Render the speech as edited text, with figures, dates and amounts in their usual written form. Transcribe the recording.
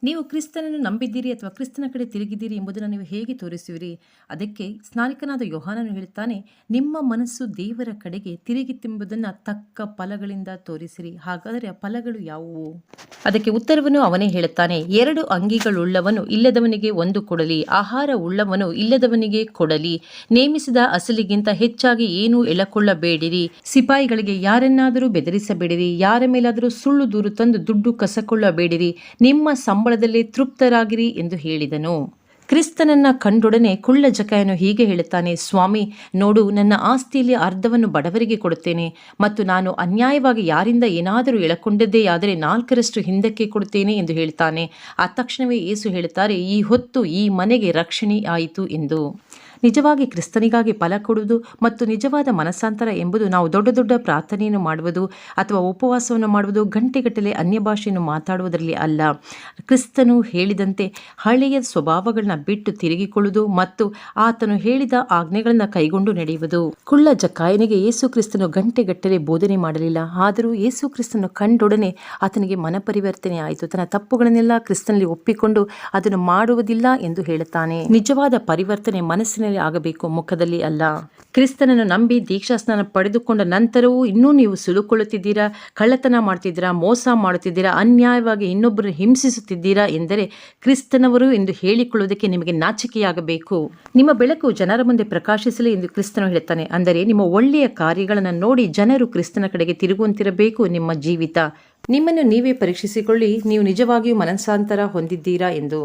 ನೀವು ಕ್ರಿಸ್ತನನ್ನು ನಂಬಿದ್ದೀರಿ ಅಥವಾ ಕ್ರಿಸ್ತನ ಕಡೆ ತಿರುಗಿದ್ದೀರಿ ಎಂಬುದನ್ನು ನೀವು ಹೇಗೆ ತೋರಿಸುವಿರಿ? ಅದಕ್ಕೆ ಸ್ನಾನಿಕನಾದ ಯೋಹಾನನು ಹೇಳುತ್ತಾನೆ, ನಿಮ್ಮ ಮನಸ್ಸು ದೇವರ ಕಡೆಗೆ ತಿರುಗಿತೆಂಬುದನ್ನು ತಕ್ಕ ಫಲಗಳಿಂದ ತೋರಿಸಿರಿ. ಹಾಗಾದರೆ ಆ ಫಲಗಳು ಯಾವುವು? ಅದಕ್ಕೆ ಉತ್ತರವನ್ನು ಅವನೇ ಹೇಳುತ್ತಾನೆ, 2 ಅಂಗಿಗಳುಳ್ಳವನು ಇಲ್ಲದವನಿಗೆ 1 ಕೊಡಲಿ, ಆಹಾರ ಉಳ್ಳವನು ಇಲ್ಲದವನಿಗೆ ಕೊಡಲಿ, ನೇಮಿಸಿದ ಅಸಲಿಗಿಂತ ಹೆಚ್ಚಾಗಿ ಏನೂ ಎಳಕೊಳ್ಳಬೇಡಿರಿ, ಸಿಪಾಯಿಗಳಿಗೆ ಯಾರನ್ನಾದರೂ ಬೆದರಿಸಬೇಡಿರಿ, ಯಾರ ಮೇಲಾದರೂ ಸುಳ್ಳು ದೂರು ತಂದು ದುಡ್ಡು ಕಸಕೊಳ್ಳಬೇಡಿರಿ, ನಿಮ್ಮ ಸಂಬಳದಲ್ಲಿ ತೃಪ್ತರಾಗಿರಿ ಎಂದು ಹೇಳಿದನು. ಕ್ರಿಸ್ತನನ್ನ ಕಂಡೊಡನೆ ಕುಳ್ಳ ಜಕಾಯನು ಹೀಗೆ ಹೇಳುತ್ತಾನೆ, ಸ್ವಾಮಿ, ನೋಡು, ನನ್ನ ಆಸ್ತಿಯಲ್ಲಿ ಅರ್ಧವನ್ನು ಬಡವರಿಗೆ ಕೊಡುತ್ತೇನೆ, ಮತ್ತು ನಾನು ಅನ್ಯಾಯವಾಗಿ ಯಾರಿಂದ ಏನಾದರೂ ಎಳಕೊಂಡದ್ದೇ ಆದರೆ 4ರಷ್ಟು ಹಿಂದಕ್ಕೆ ಕೊಡುತ್ತೇನೆ ಎಂದು ಹೇಳ್ತಾನೆ. ಆ ತಕ್ಷಣವೇ ಯೇಸು ಹೇಳುತ್ತಾರೆ, ಈ ಹೊತ್ತು ಈ ಮನೆಗೆ ರಕ್ಷಣೆ ಆಯಿತು ಎಂದು. ನಿಜವಾಗಿ ಕ್ರಿಸ್ತನಿಗಾಗಿ ಫಲ ಕೊಡುವುದು ಮತ್ತು ನಿಜವಾದ ಮನಸ್ಸಾಂತರ ಎಂಬುದು ನಾವು ದೊಡ್ಡ ದೊಡ್ಡ ಪ್ರಾರ್ಥನೆಯನ್ನು ಮಾಡುವುದು ಅಥವಾ ಉಪವಾಸವನ್ನು ಮಾಡುವುದು, ಗಂಟೆಗಟ್ಟಲೆ ಅನ್ಯ ಭಾಷೆಯನ್ನು ಮಾತಾಡುವುದರಲ್ಲಿ ಅಲ್ಲ. ಕ್ರಿಸ್ತನು ಹೇಳಿದಂತೆ ಹಳೆಯ ಸ್ವಭಾವಗಳನ್ನ ಬಿಟ್ಟು ತಿರುಗಿಕೊಳ್ಳುವುದು ಮತ್ತು ಆತನು ಹೇಳಿದ ಆಜ್ಞೆಗಳನ್ನು ಕೈಗೊಂಡು ನಡೆಯುವುದು. ಕುಳ್ಳ ಜಕಾಯನಿಗೆ ಯೇಸು ಕ್ರಿಸ್ತನು ಗಂಟೆಗಟ್ಟಲೆ ಬೋಧನೆ ಮಾಡಲಿಲ್ಲ, ಆದರೂ ಯೇಸು ಕ್ರಿಸ್ತನು ಕಂಡೊಡನೆ ಆತನಿಗೆ ಮನಪರಿವರ್ತನೆ ಆಯಿತು. ತನ್ನ ತಪ್ಪುಗಳನ್ನೆಲ್ಲ ಕ್ರಿಸ್ತನಲ್ಲಿ ಒಪ್ಪಿಕೊಂಡು ಅದನ್ನು ಮಾಡುವುದಿಲ್ಲ ಎಂದು ಹೇಳುತ್ತಾನೆ. ನಿಜವಾದ ಪರಿವರ್ತನೆ ಮನಸ್ಸಿನಲ್ಲಿ ಆಗಬೇಕು, ಮುಖದಲ್ಲಿ ಅಲ್ಲ. ಕ್ರಿಸ್ತನನ್ನು ನಂಬಿ ದೀಕ್ಷಾಸ್ನಾನ ಪಡೆದುಕೊಂಡ ನಂತರವೂ ಇನ್ನೂ ನೀವು ಸುಲುಕೊಳ್ಳುತ್ತಿದ್ದೀರಾ, ಕಳ್ಳತನ ಮಾಡ್ತಿದ್ದೀರಾ, ಮೋಸ ಮಾಡುತ್ತಿದ್ದೀರಾ, ಅನ್ಯಾಯವಾಗಿ ಇನ್ನೊಬ್ಬರನ್ನು ಹಿಂಸಿಸುತ್ತಿದ್ದೀರಾ ಎಂದರೆ ಕ್ರಿಸ್ತನವರು ಎಂದು ಹೇಳಿಕೊಳ್ಳುವುದಕ್ಕೆ ನಿಮಗೆ ನಾಚಿಕೆಯಾಗಬೇಕು. ನಿಮ್ಮ ಬೆಳಕು ಜನರ ಮುಂದೆ ಪ್ರಕಾಶಿಸಲಿ ಎಂದು ಕ್ರಿಸ್ತನು ಹೇಳುತ್ತಾನೆ. ಅಂದರೆ ನಿಮ್ಮ ಒಳ್ಳೆಯ ಕಾರ್ಯಗಳನ್ನು ನೋಡಿ ಜನರು ಕ್ರಿಸ್ತನ ಕಡೆಗೆ ತಿರುಗುವಂತಿರಬೇಕು ನಿಮ್ಮ ಜೀವಿತ. ನಿಮ್ಮನ್ನು ನೀವೇ ಪರೀಕ್ಷಿಸಿಕೊಳ್ಳಿ, ನೀವು ನಿಜವಾಗಿಯೂ ಮನಸ್ಸಾಂತರ ಹೊಂದಿದ್ದೀರಾ ಎಂದು.